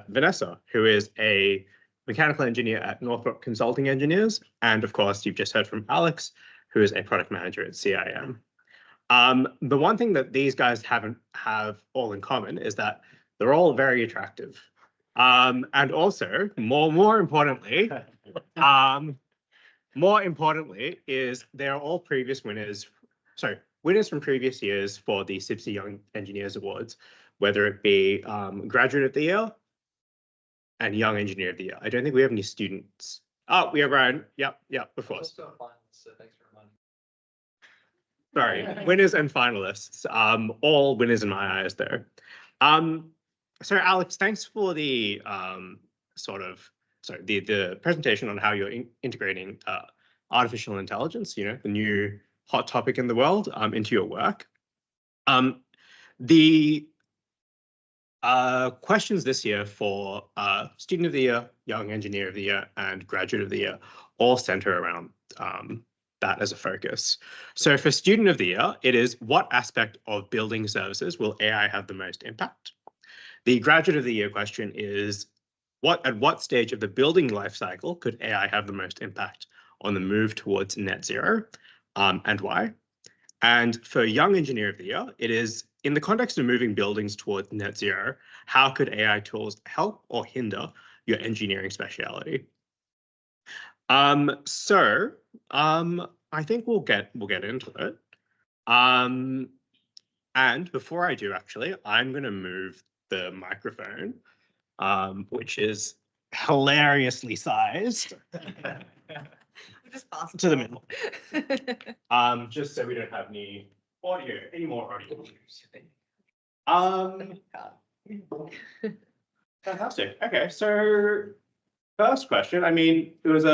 Vanessa, who is a mechanical engineer at Northrop Consulting Engineers. And of course, you've just heard from Alex, who is a product manager at CIM. The one thing that these guys have all in common is that they're all very attractive. And also, more importantly, is they're all previous winners, winners from previous years for the CIBSE Young Engineers Awards, whether it be Graduate of the Year and Young Engineer of the Year. I don't think we have any students. Oh, we have Ryan. Yep, of course. Also a finalist, so thanks for reminding me. Sorry, winners and finalists, all winners in my eyes there. So Alex, thanks for the the presentation on how you're integrating artificial intelligence, the new hot topic in the world, into your work. The questions this year for Student of the Year, Young Engineer of the Year, and Graduate of the Year all center around that as a focus. So for Student of the Year, it is what aspect of building services will AI have the most impact? The Graduate of the Year question is, at what stage of the building life cycle could AI have the most impact on the move towards net zero, and why? And for Young Engineer of the Year, it is, in the context of moving buildings towards net zero, how could AI tools help or hinder your engineering speciality? I think we'll get into it. And before I do, actually, I'm going to move the microphone, which is hilariously sized, just pass to the middle. Just so we don't have any more audio. Fantastic. Okay, so first question. I mean, it was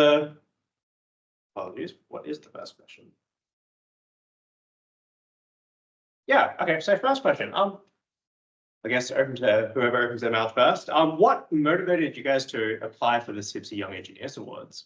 apologies. What is the first question? Yeah. Okay. So first question. I guess open to whoever opens their mouth first. What motivated you guys to apply for the CIBSE Young Engineers Awards?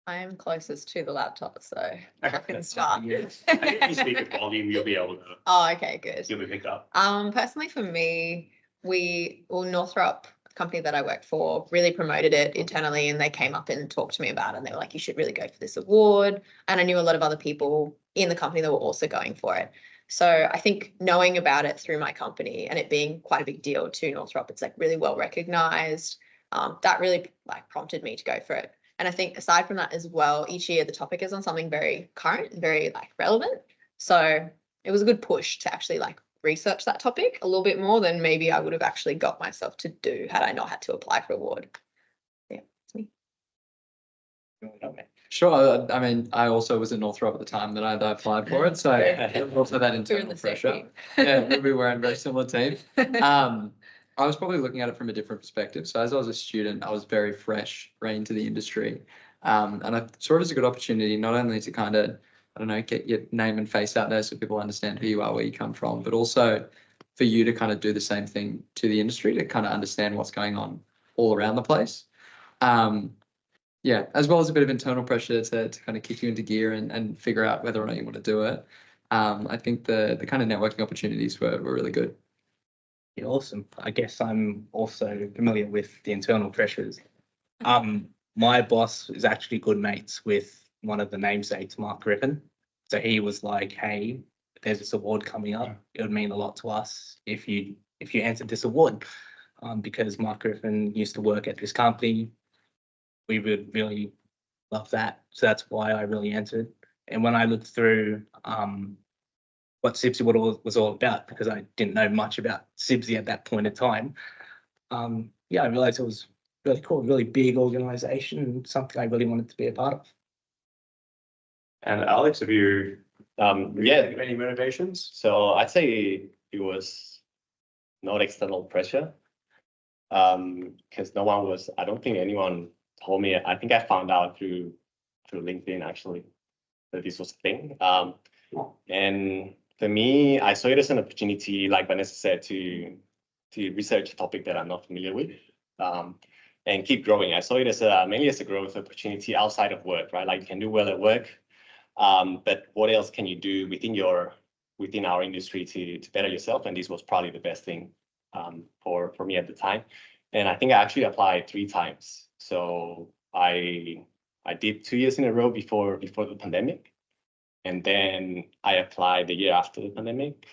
I am closest to the laptop, so I can start. Yes. I think if you speak at volume, you'll be able to. Oh, okay, good. You'll be picked up. Personally, for me, Northrop, the company that I worked for, really promoted it internally, and they came up and talked to me about it, and they were like, you should really go for this award. And I knew a lot of other people in the company that were also going for it. So I think knowing about it through my company and it being quite a big deal to Northrop, it's like really well recognized. That really prompted me to go for it. And I think aside from that as well, each year the topic is on something very current and very relevant. So it was a good push to actually research that topic a little bit more than maybe I would have actually got myself to do had I not had to apply for award. Yeah, it's me. Sure. I mean, I also was at Northrop at the time that I applied for it, so also that internal pressure. Yeah, we were in a very similar team. I was probably looking at it from a different perspective. So as I was a student, I was very fresh, right into the industry, and I saw it as a good opportunity not only to kind of, I don't know, get your name and face out there so people understand who you are, where you come from, but also for you to kind of do the same thing to the industry to kind of understand what's going on all around the place. Yeah, as well as a bit of internal pressure to kind of kick you into gear and figure out whether or not you want to do it. I think the kind of networking opportunities were really good. Yeah, awesome. I guess I'm also familiar with the internal pressures. My boss is actually good mates with one of the namesakes, Mark Griffin. So he was like, hey, there's this award coming up. It would mean a lot to us if you entered this award, because Mark Griffin used to work at this company. We would really love that. So that's why I really entered. And when I looked through what CIBSE was all about, because I didn't know much about CIBSE at that point in time, yeah, I realized it was really cool, really big organization, something I really wanted to be a part of. And Alex, have you any motivations? So I'd say it was not external pressure, because no one was, I don't think anyone told me. I think I found out through LinkedIn actually that this was a thing. And for me, I saw it as an opportunity, like Vanessa said, to research a topic that I'm not familiar with, and keep growing. I saw it as mainly as a growth opportunity outside of work, right? Like you can do well at work, but what else can you do within our industry to better yourself? And this was probably the best thing for me at the time. And I think I actually applied 3 times. So I did 2 years in a row before the pandemic. And then I applied the year after the pandemic.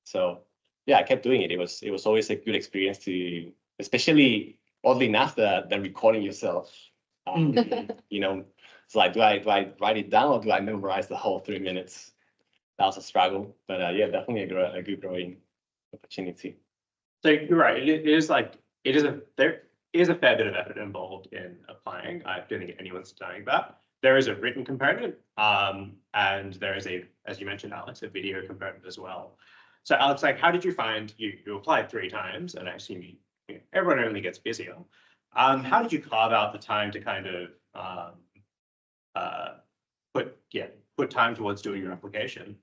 So yeah, I kept doing it. It was always a good experience to, especially oddly enough, the recording yourself. You know, it's like, do I write it down or do I memorize the whole 3 minutes? That was a struggle, but yeah, definitely a good growing opportunity. So you're right. There is a fair bit of effort involved in applying. I don't think anyone's denying that. There is a written component, and there is as you mentioned, Alex, a video component as well. So Alex, like, how did you find you applied 3 times, and I assume everyone only gets busier. How did you carve out the time to kind of put time towards doing your application?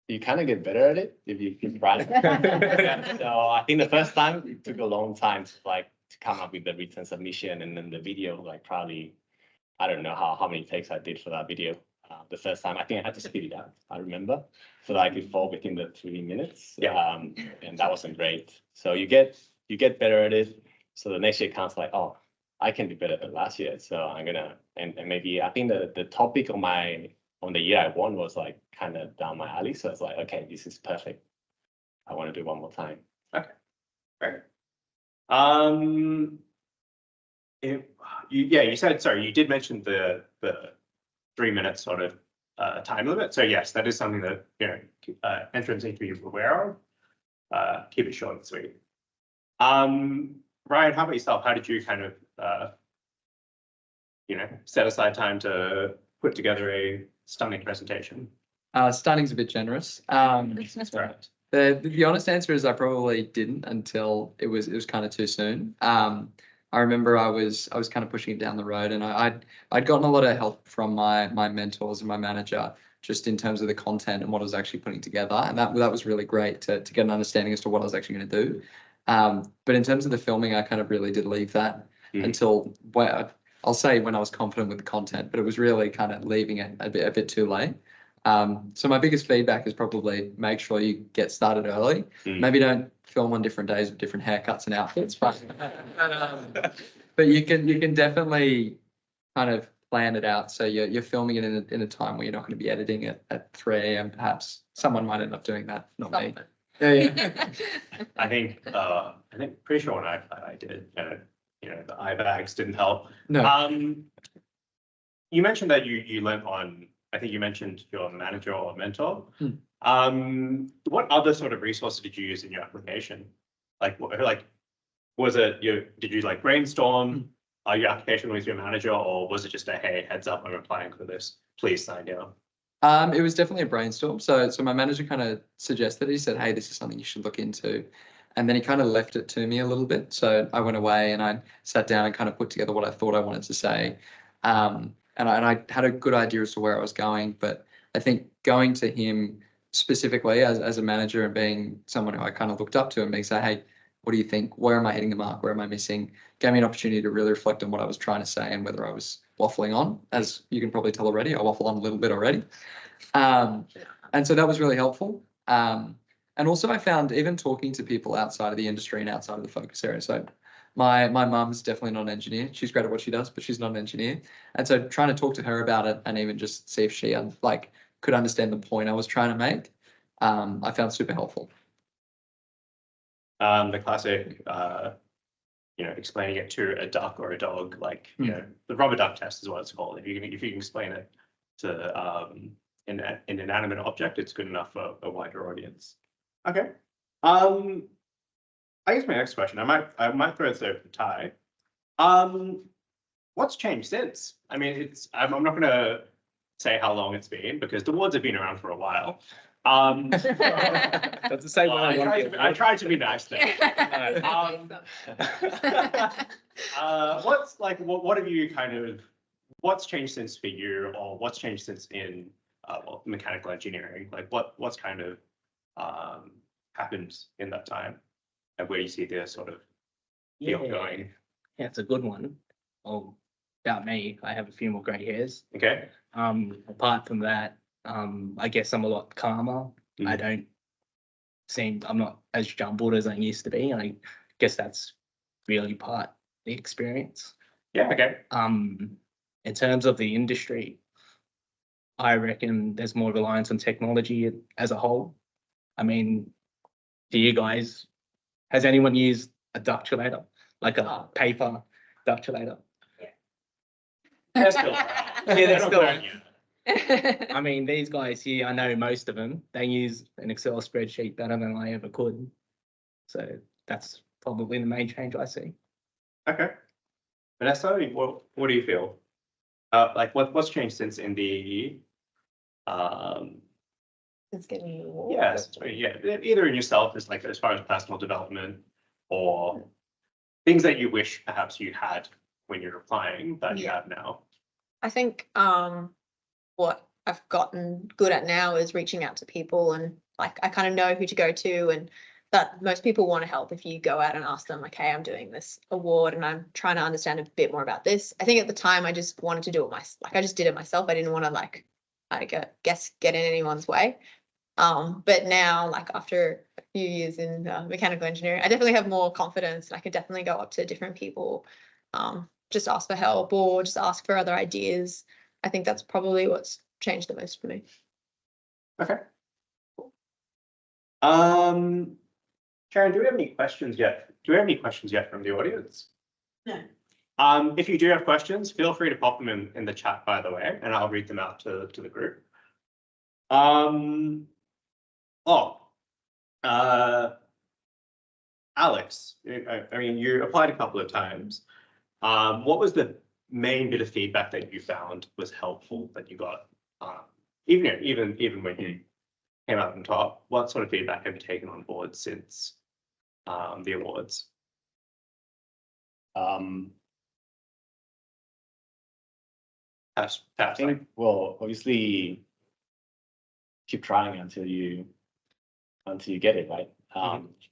You kind of get better at it if you keep writing. So I think the first time it took a long time to come up with the written submission, and then the video, like probably, I don't know how many takes I did for that video. The first time I think I had to speed it up, I remember, so that I could fall within the 3 minutes. Yeah. And that wasn't great. So you get better at it. So the next year comes like, oh, I can do better than last year. So I'm gonna, and maybe I think the topic on the year I won was like kind of down my alley. So it's like, okay, this is perfect. I want to do one more time. Okay, great. You said, sorry, you did mention the 3 minute sort of time limit. So yes, that is something that entrants need to be aware of. Keep it short and sweet. Ryan, how about yourself? How did you kind of set aside time to put together a stunning presentation? Stunning's a bit generous. Right. The honest answer is I probably didn't until it was kind of too soon. I remember I was kind of pushing it down the road, and I'd gotten a lot of help from my mentors and my manager just in terms of the content and what I was actually putting together, and that was really great to get an understanding as to what I was actually going to do. But in terms of the filming, I kind of really did leave that until I'll say when I was confident with the content, but it was really kind of leaving it a bit too late. So my biggest feedback is probably make sure you get started early. Maybe don't film on different days with different haircuts and outfits, but you can definitely kind of plan it out. So you're filming it in a time where you're not going to be editing it at 3 a.m. Perhaps someone might end up doing that, not me. Yeah. I think pretty sure when I did, the eye bags didn't help. No. You mentioned that you learned on, I think you mentioned your manager or mentor. What other sort of resources did you use in your application? Was it did you like brainstorm your application with your manager, or was it just a, hey, heads up, I'm applying for this, please sign down? It was definitely a brainstorm. So my manager kind of suggested, he said, hey, this is something you should look into. And then he kind of left it to me a little bit. So I went away and I sat down and kind of put together what I thought I wanted to say. And I had a good idea as to where I was going. But I think going to him specifically as a manager and being someone who I kind of looked up to and being say, hey, what do you think? Where am I hitting the mark? Where am I missing? Gave me an opportunity to really reflect on what I was trying to say and whether I was waffling on. As you can probably tell already, I waffle on a little bit already. And so that was really helpful. And also I found even talking to people outside of the industry and outside of the focus area. So my mum's definitely not an engineer. She's great at what she does, but she's not an engineer. And so trying to talk to her about it and even just see if she could understand the point I was trying to make, I found super helpful. The classic, explaining it to a duck or a dog, the rubber duck test is what it's called. If you can explain it to an inanimate object, it's good enough for a wider audience. Okay. I guess my next question, I might throw this over to Ty. What's changed since? I mean, I'm not going to say how long it's been because the awards have been around for a while. That's the same one I tried to be nice there. What have you what's changed since for you, or what's changed since in mechanical engineering? Like what's kind of happened in that time, and where do you see the sort of field going? Yeah, it's a good one. About me, I have a few more grey hairs. Okay. Apart from that, I guess I'm a lot calmer. I don't I'm not as jumbled as I used to be. And I guess that's really part of the experience. Yeah, okay. In terms of the industry, I reckon there's more reliance on technology as a whole. I mean, do you guys, has anyone used a ductulator, like a paper ductulator? That's still- Yeah, that's I don't still- blame you. I mean, these guys here, I know most of them, they use an Excel spreadsheet better than I ever could. So that's probably the main change I see. Okay. Vanessa, what do you feel? Like what's changed since in the, It's getting you warm. yes, yeah, either in yourself as like as far as personal development or things that you wish perhaps you had when you're applying that you Yeah. have now. I think what I've gotten good at now is reaching out to people, and like I kind of know who to go to, and that most people want to help if you go out and ask them like, hey, I'm doing this award and I'm trying to understand a bit more about this. I think at the time I just wanted to do it I just did it myself. I didn't want to like guess get in anyone's way. But now, like after a few years in mechanical engineering, I definitely have more confidence. I could definitely go up to different people, just ask for help or just ask for other ideas. I think that's probably what's changed the most for me. Okay. Sharon, do we have any questions yet? Do we have any questions yet from the audience? No. If you do have questions, feel free to pop them in the chat, by the way, and I'll read them out to the group. Alex, I mean, you applied a couple of times. What was the main bit of feedback that you found was helpful that you got? Even when you came out on top, what sort of feedback have you taken on board since the awards? I think, well, obviously keep trying until you get it right.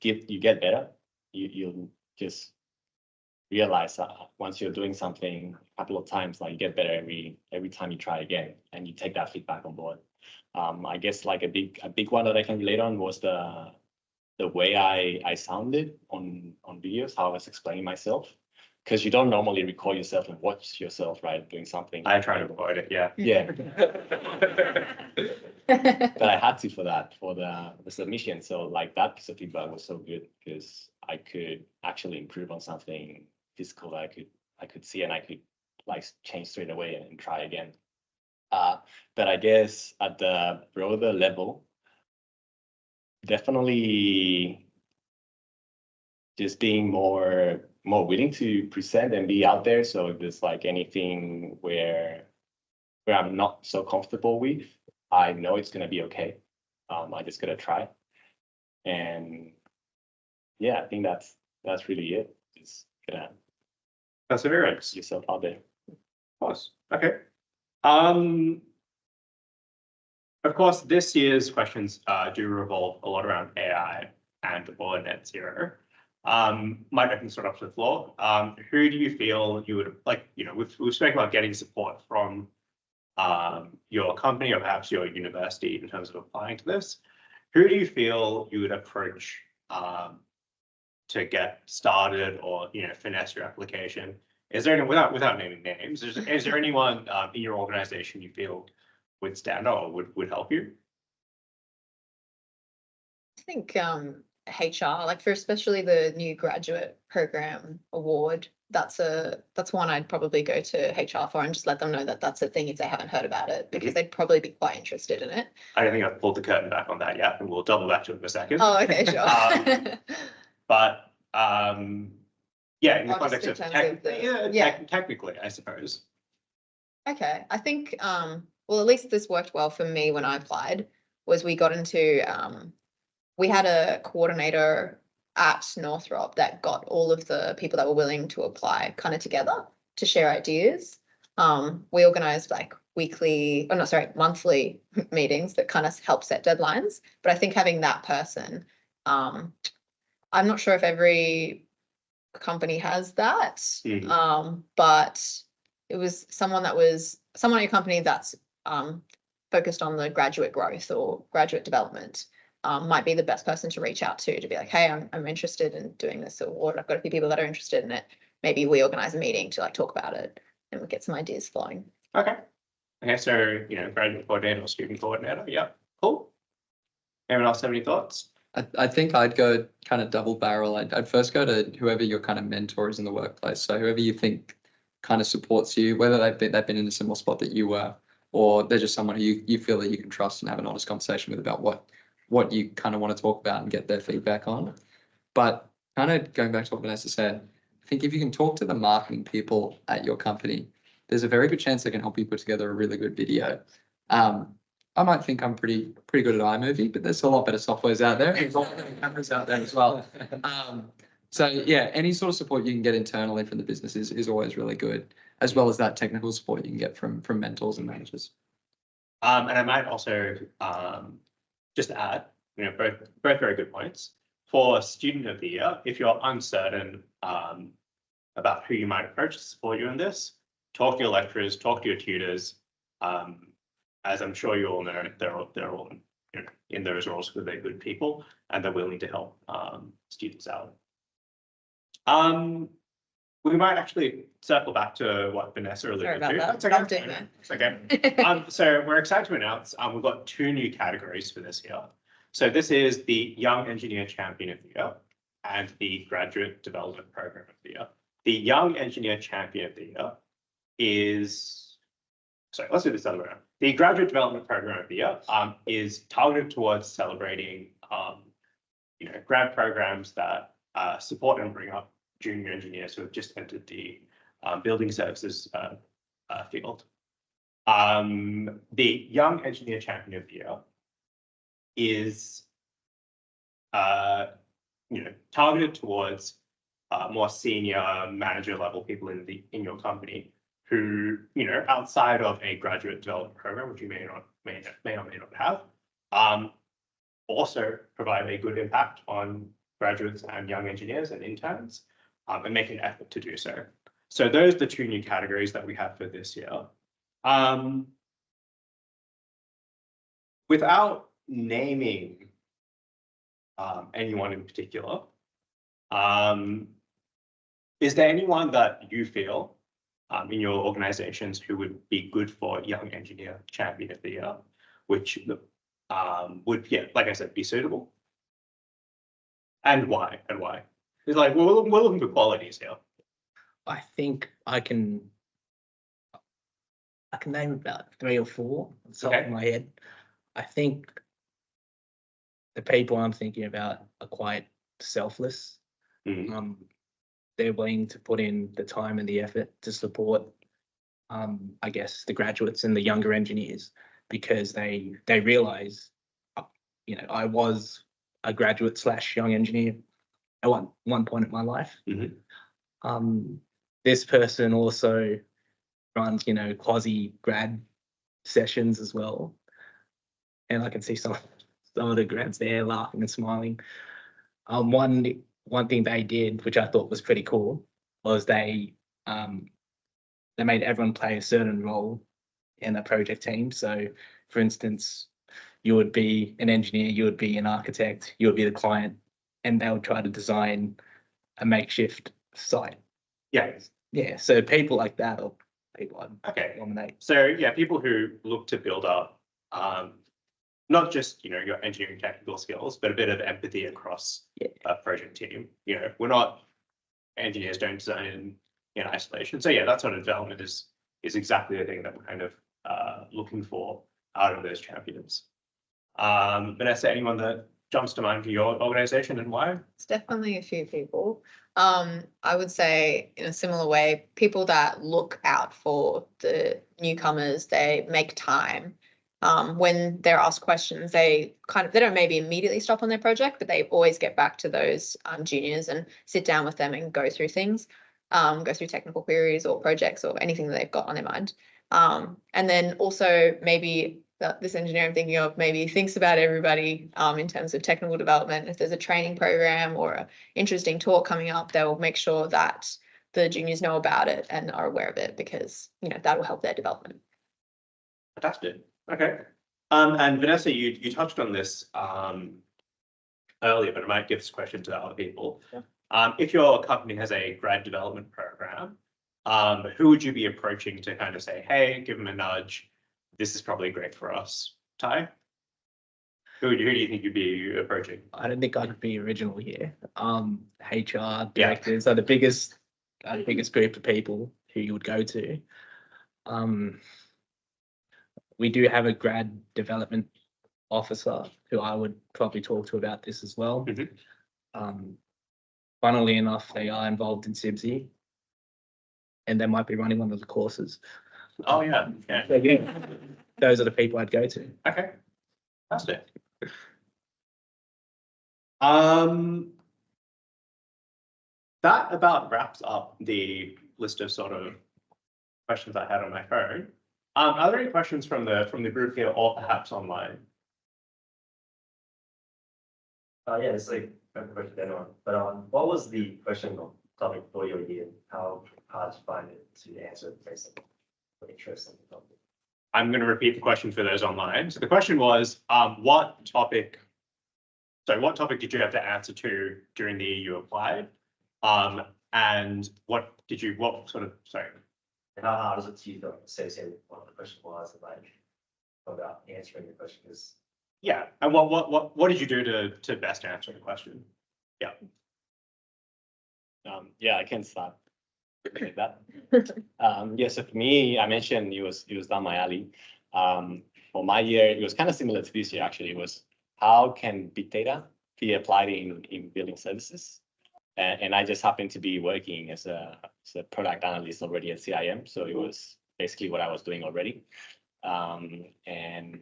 You get better. You'll just realize that once you're doing something a couple of times, like you get better every time you try again, and you take that feedback on board. I guess like a big one that I can relate on was the way I sounded on videos, how I was explaining myself. Because you don't normally record yourself and watch yourself, right, doing something. I try to avoid it, yeah. Yeah. But I had to for the submission. So like that piece of feedback was so good because I could actually improve on something physical that I could see, and I could like change straight away and try again. But I guess at the broader level, definitely just being more willing to present and be out there. So if there's like anything where I'm not so comfortable with, I know it's gonna be okay. I just gotta try. And yeah, I think that's really it. Just gonna Perseverance. yourself out there. Of course. Okay. Of course, this year's questions do revolve a lot around AI and or net zero. Might open sort of up to the floor. Who do you feel you would like? You know, we've spoken about getting support from your company or perhaps your university in terms of applying to this. Who do you feel you would approach to get started or finesse your application? Is there any, without naming names, is there anyone in your organization you feel would stand out or would help you? I think HR, like for especially the new graduate program award, that's one I'd probably go to HR for and just let them know that that's a thing if they haven't heard about it, because they'd probably be quite interested in it. I don't think I've pulled the curtain back on that yet, and we'll double back to it in a second. Oh, okay, sure. But yeah, in the Oh, just context in of terms of the- technically, I suppose. Okay, I think well, at least this worked well for me when I applied, was we got into we had a coordinator at Northrop that got all of the people that were willing to apply kind of together to share ideas. We organized like monthly meetings that kind of help set deadlines. But I think having that person, I'm not sure if every company has that, but it was someone at your company that's focused on the graduate growth or graduate development. might be the best person to reach out to be like, hey, I'm interested in doing this award. I've got a few people that are interested in it. Maybe we organize a meeting to like talk about it and we'll get some ideas flowing. Okay. Okay, so, graduate coordinator or student coordinator, yeah, cool. Anyone else have any thoughts? I think I'd go kind of double barrel. I'd first go to whoever your kind of mentor is in the workplace. So whoever you think kind of supports you, whether they've been in a similar spot that you were, or they're just someone who you feel that you can trust and have an honest conversation with about what you kind of want to talk about and get their feedback on. But kind of going back to what Vanessa said, I think if you can talk to the marketing people at your company, there's a very good chance they can help you put together a really good video. I might think I'm pretty good at iMovie, but there's a lot better softwares out there. There's a lot better cameras out there as well. So yeah, any sort of support you can get internally from the business is always really good, as well as that technical support you can get from mentors and managers. And I might also just add, both very good points. For student of the year, if you're uncertain about who you might approach to support you in this, talk to your lecturers, talk to your tutors. As I'm sure you all know, they're all in those roles because they're good people and they're willing to help students out. We might actually circle back to what Vanessa alluded Sorry to. about That's that. okay. I'm doing that. It's okay. So we're excited to announce we've got 2 new categories for this year. So this is the Young Engineer Champion of the Year and the Graduate Development Program of the Year. The Young Engineer Champion of the Year is, sorry, let's do this other way around. The Graduate Development Program of the Year is targeted towards celebrating, grad programs that support and bring up junior engineers who have just entered the building services field. The Young Engineer Champion of the Year is, targeted towards more senior manager level people in your company who, outside of a graduate development program, which you may or may not have, also provide a good impact on graduates and young engineers and interns, and make an effort to do so. So those are the 2 new categories that we have for this year. Without naming anyone in particular, is there anyone that you feel in your organizations who would be good for Young Engineer Champion of the Year, which would, like I said, be suitable? And why? It's like we're looking for qualities here. I think I can name about 3 or 4 on the top of my head. I think the people I'm thinking about are quite selfless. Mhm. They're willing to put in the time and the effort to support, I guess, the graduates and the younger engineers, because they realize, I was a graduate / young engineer at one point in my life. This person also runs, quasi grad sessions as well, and I can see some of the grads there laughing and smiling. One thing they did, which I thought was pretty cool, was they made everyone play a certain role in a project team. So, for instance, you would be an engineer, you would be an architect, you would be the client, and they would try to design a makeshift site. Yeah. So people like that, or people I'd nominate. So people who look to build up not just your engineering technical skills, but a bit of empathy across a project team. We're not engineers, don't design in isolation. So that sort of development is exactly the thing that we're kind of looking for out of those champions. Vanessa, anyone that jumps to mind for your organization and why? It's definitely a few people. I would say in a similar way, people that look out for the newcomers, they make time. When they're asked questions, they don't maybe immediately stop on their project, but they always get back to those juniors and sit down with them and go through things, go through technical queries or projects or anything that they've got on their mind. And then also maybe this engineer I'm thinking of maybe thinks about everybody in terms of technical development. If there's a training program or an interesting talk coming up, they'll make sure that the juniors know about it and are aware of it, because that will help their development. Fantastic. Okay. And Vanessa, you touched on this earlier, but I might give this question to other people. Yeah. If your company has a grad development program, who would you be approaching to kind of say, hey, give them a nudge? This is probably great for us. Ty? Who do you think you'd be approaching? I don't think I could be original here. HR directors are the biggest group of people who you would go to. We do have a grad development officer who I would probably talk to about this as well. Mhm. Funnily enough, they are involved in CIBSE, and they might be running one of the courses. Oh, yeah. Yeah. So, yeah, those are the people I'd go to. Okay. That's it. That about wraps up the list of sort of questions I had on my phone. Are there any questions from the group here or perhaps online? Yeah, it's like a question to anyone, but what was the question or topic for your year? How hard did you find it to answer it based on interest in the topic? I'm going to repeat the question for those online. So the question was, what topic did you have to answer to during the year you applied? And what sort of, sorry. And how hard is it to you to associate with what the question was and like about answering the question? Is Yeah, and what did you do to best answer the question? Yeah, I can start with that. Yeah, so for me, I mentioned it was down my alley. For my year, it was kind of similar to this year, actually. It was how can big data be applied in building services? And I just happened to be working as a product analyst already at CIM. So it was basically what I was doing already. And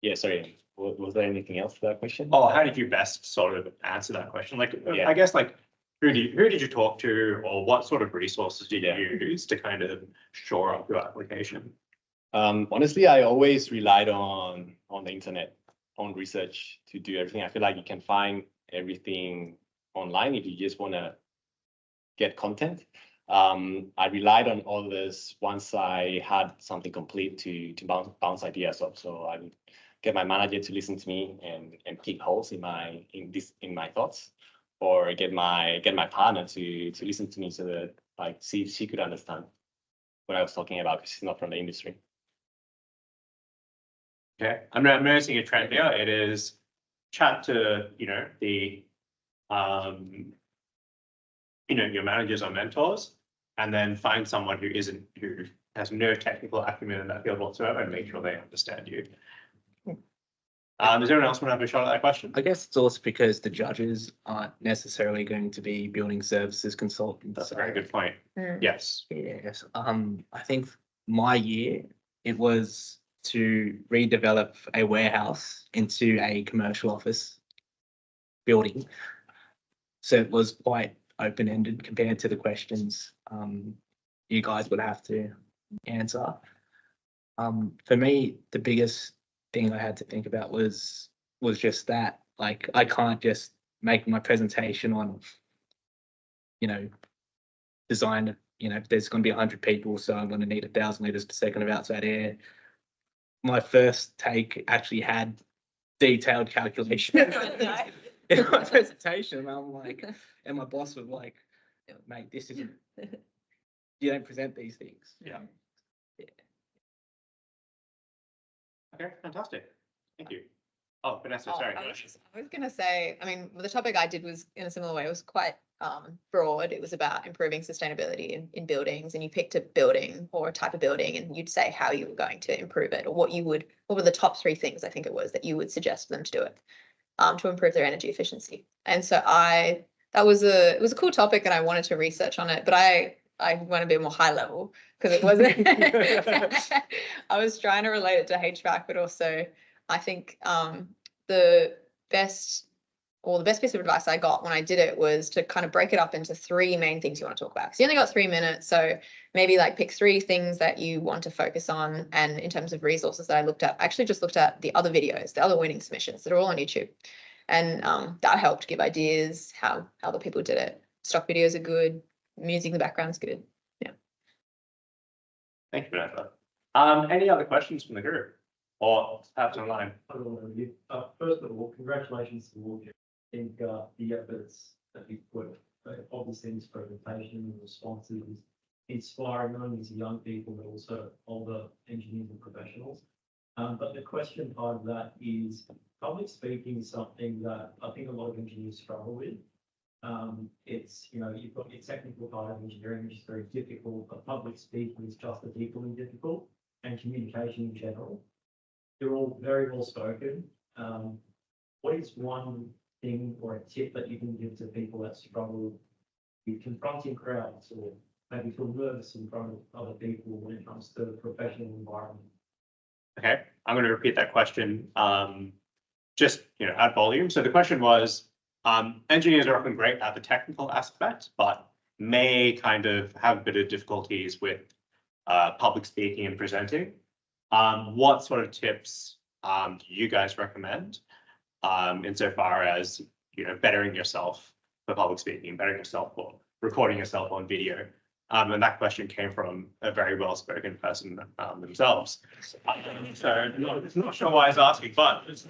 yeah, sorry, was there anything else to that question? Oh, how did you best sort of answer that question? Like, Yeah. I guess like, who did you talk to, or what sort of resources did Yeah. you use to kind of shore up your application? Honestly, I always relied on the internet, on research to do everything. I feel like you can find everything online if you just want to get content. I relied on all this once I had something complete to bounce ideas off. So I would get my manager to listen to me and pick holes in my thoughts, or get my partner to listen to me so that like see if she could understand what I was talking about, because she's not from the industry. Okay, I'm noticing a trend here. It is chat to, your managers or mentors, and then find someone who has no technical acumen in that field whatsoever, and make sure they understand you. Does anyone else want to have a shot at that question? I guess it's also because the judges aren't necessarily going to be building services consultants. That's a very good point. Yes. Yes. I think my year, it was to redevelop a warehouse into a commercial office building. So it was quite open-ended compared to the questions you guys would have to answer. For me, the biggest thing I had to think about was just that, like, I can't just make my presentation on, design, there's going to be 100 people, so I'm going to need 1,000 liters per second of outside air. My first take actually had detailed calculation in my presentation. And I'm like, and my boss was like, mate, this isn't, you don't present these things. Yeah. Okay, fantastic. Thank you. Oh, Vanessa, sorry. I was gonna say, I mean, the topic I did was in a similar way. It was quite broad. It was about improving sustainability in buildings, and you picked a building or a type of building, and you'd say how you were going to improve it, or what were the top 3 things I think it was that you would suggest for them to do it to improve their energy efficiency. And so it was a cool topic, and I wanted to research on it, but I went a bit more high level because it wasn't. I was trying to relate it to HVAC, but also I think the best piece of advice I got when I did it was to kind of break it up into 3 main things you want to talk about. Because you only got 3 minutes, so maybe like pick 3 things that you want to focus on. And in terms of resources that I looked at, I actually just looked at the other videos, the other winning submissions that are all on YouTube, and that helped give ideas how other people did it. Stock videos are good. Music in the background's good. Yeah. Thank you, Vanessa. Any other questions from the group or perhaps online? First of all, congratulations to all. think the efforts that you put, obviously in this presentation and responses, inspiring not only to young people, but also older engineers and professionals. But the question part of that is public speaking is something that I think a lot of engineers struggle with. It's, you know, you've got your technical part of engineering, which is very difficult, but public speaking is just as equally difficult, and communication in general. You're all very well spoken. What is one thing or a tip that you can give to people that struggle with confronting crowds or maybe feel nervous in front of other people when it comes to the professional environment? Okay, I'm going to repeat that question, just, you know, at volume. So the question was, engineers are often great at the technical aspect, but may kind of have a bit of difficulties with public speaking and presenting. What sort of tips do you guys recommend insofar as, you know, bettering yourself for public speaking, bettering yourself for recording yourself on video? And that question came from a very well-spoken person themselves. So not sure why I was asking, but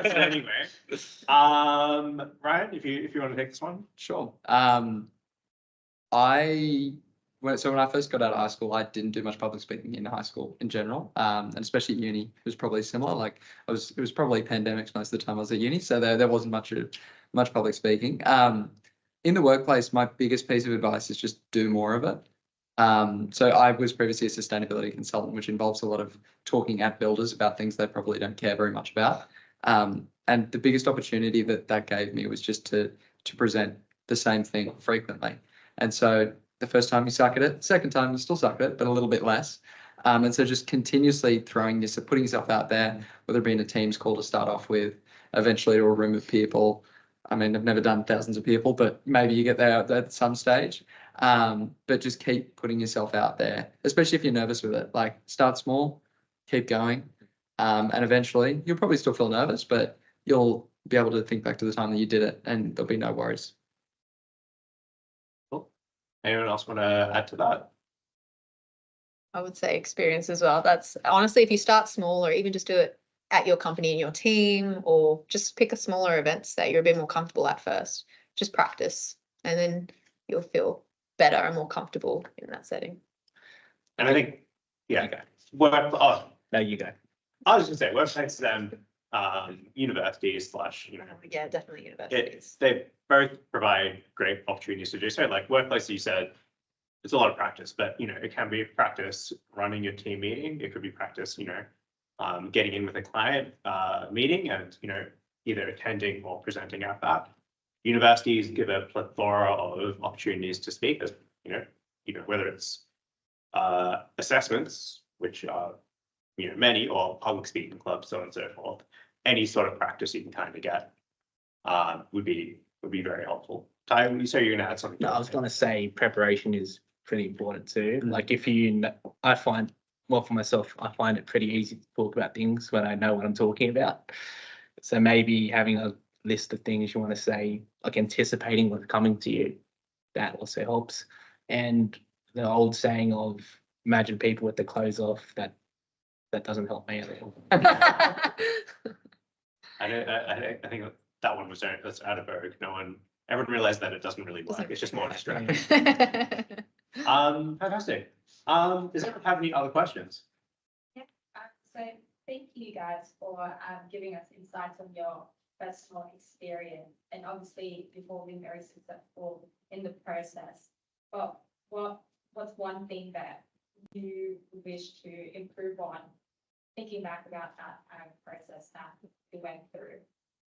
anyway. Ryan, if you want to take this one. Sure. So when I first got out of high school, I didn't do much public speaking in high school in general, and especially at uni, it was probably similar. Like it was probably pandemics most of the time I was at uni, so there wasn't much public speaking. In the workplace, my biggest piece of advice is just do more of it. So I was previously a sustainability consultant, which involves a lot of talking at builders about things they probably don't care very much about. And the biggest opportunity that gave me was just to present the same thing frequently. And so the first time you suck at it, second time you still suck at it, but a little bit less. And so just continuously putting yourself out there, whether it be in a Teams call to start off with, eventually to a room of people. I mean, I've never done thousands of people, but maybe you get there at some stage. But just keep putting yourself out there, especially if you're nervous with it. Like start small, keep going. And eventually you'll probably still feel nervous, but you'll be able to think back to the time that you did it and there'll be no worries. Cool. Anyone else want to add to that? I would say experience as well. That's honestly, if you start small or even just do it at your company and your team, or just pick a smaller events that you're a bit more comfortable at first, just practice and then you'll feel better and more comfortable in that setting. And I think, yeah, You go. no, you go. I was just gonna say workplaces and universities / you know, Yeah, definitely universities. they both provide great opportunities to do so. Like workplace, you said, it's a lot of practice, but you know, it can be practice running your team meeting. It could be practice, you know, getting in with a client meeting and, you know, either attending or presenting at that. Universities give a plethora of opportunities to speak, as you know, whether it's assessments, which are, you know, many, or public speaking clubs, so on and so forth. Any sort of practice you can kind of get would be very helpful. Ty, you say you're gonna add something? No, I was going to say preparation is pretty important too. Like if you, I find, well, for myself, I find it pretty easy to talk about things when I know what I'm talking about. So maybe having a list of things you want to say, like anticipating what's coming to you, that also helps. And the old saying of imagine people with their clothes off, that doesn't help me at all. I think that one was that's out of vogue. Everyone realized that it doesn't really work. It's just more distracting. Fantastic. Does anyone have any other questions? Yeah, so thank you guys for giving us insights on your personal experience, and obviously before being very successful in the process. But what's one thing that you wish to improve on, thinking back about that process that you went through,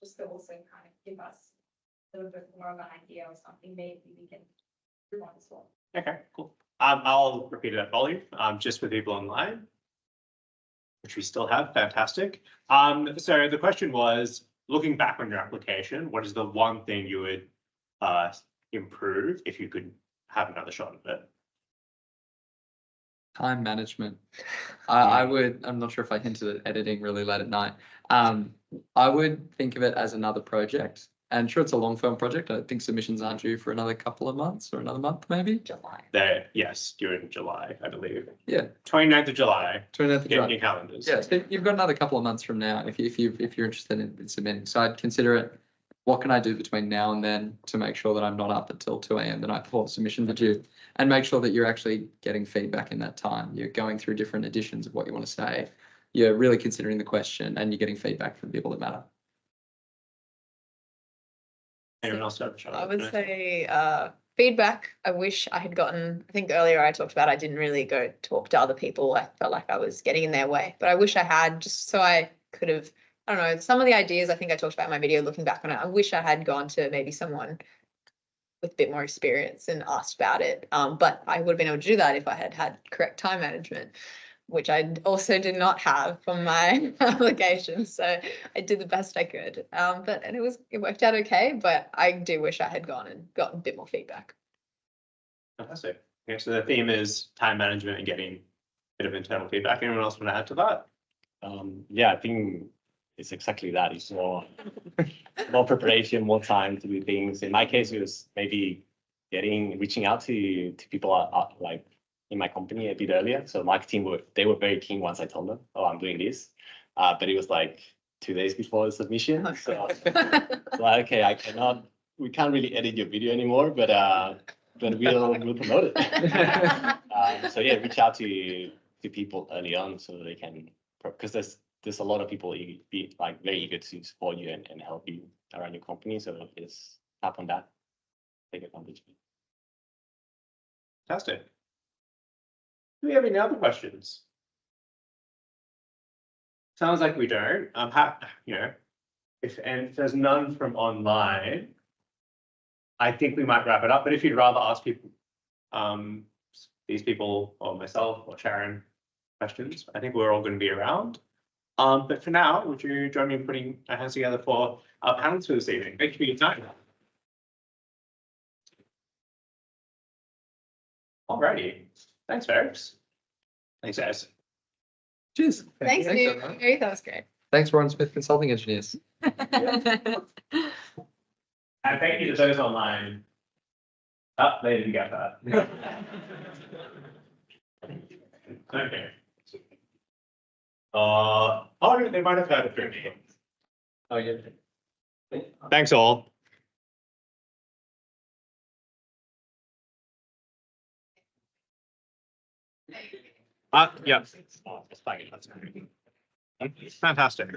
just to also kind of give us a little bit more of an idea or something maybe we can improve on as well. Okay, cool. I'll repeat it at volume, just for people online, which we still have. Fantastic. So the question was, looking back on your application, what is the one thing you would improve if you could have another shot at it? Time management. I'm not sure if I hinted at editing really late at night. I would think of it as another project. And sure, it's a long-term project. I think submissions aren't due for another couple of months or another month, maybe. July. Yes, during July, I believe. Yeah. 29th of July. 29th of Get July. in your calendars. Yeah, so you've got another couple of months from now if you're interested in submitting. So I'd consider it what can I do between now and then to make sure that I'm not up until 2 a.m. the night before submission to due, and make sure that you're actually getting feedback in that time. You're going through different editions of what you want to say. You're really considering the question and you're getting feedback from people that matter. Anyone else have a shot? I would say feedback. I wish I had gotten, I think earlier I talked about I didn't really go talk to other people. I felt like I was getting in their way, but I wish I had, just so I could have, I don't know, some of the ideas I think I talked about in my video, looking back on it, I wish I had gone to maybe someone with a bit more experience and asked about it. But I would have been able to do that if I had had correct time management, which I also did not have from my application. So I did the best I could. And it worked out okay, but I do wish I had gone and gotten a bit more feedback. Fantastic. Okay, so the theme is time management and getting a bit of internal feedback. Anyone else want to add to that? Yeah, I think it's exactly that. It's more preparation, more time to do things. In my case, it was maybe reaching out to people like in my company a bit earlier. So marketing they were very keen once I told them, oh, I'm doing this. But it was like 2 days before the submission. Oh, So like, okay, we can't really edit your video anymore, but we'll promote it. So yeah, reach out to people early on so they can, because there's a lot of people be like very eager to support you and help you around your company. So just tap on that, take advantage of it. Fantastic. Do we have any other questions? Sounds like we don't. If there's none from online, I think we might wrap it up. But if you'd rather ask people, these people or myself or Sharon questions, I think we're all going to be around. But for now, would you join me in putting our hands together for our panelists for this evening? Thank you for your time. Alrighty. Thanks, folks. Thanks, guys. Cheers. Thanks, Thanks, Steve. everyone. That was great. Thanks, Warren Smith Consulting Engineers. And thank you to those online. Oh, they didn't get that. Okay. They might have had it through me. Oh, yeah. Thanks all. Yeah. That's fantastic.